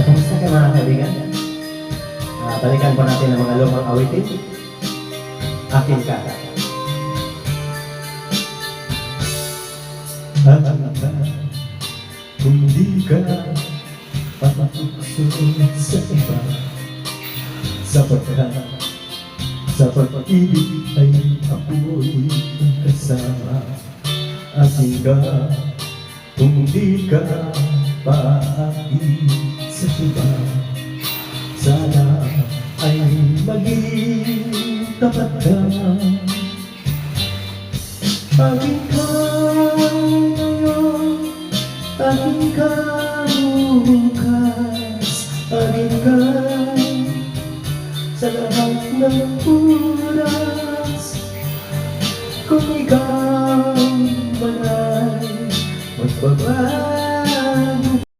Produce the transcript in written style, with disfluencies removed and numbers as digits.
Kamusta kayo mga kaibigan? Balikan po natin ang mga lumang awitin. Akin ka. Kung di ka patukso sa iba, sapagkat sa pag-ibig ay ako'y kasama. Akin ka kung di ka paakit sa iba, sana ay maging tapat ka. Akin ka ngayon, akin ka bukas, akin ka sa lahat ng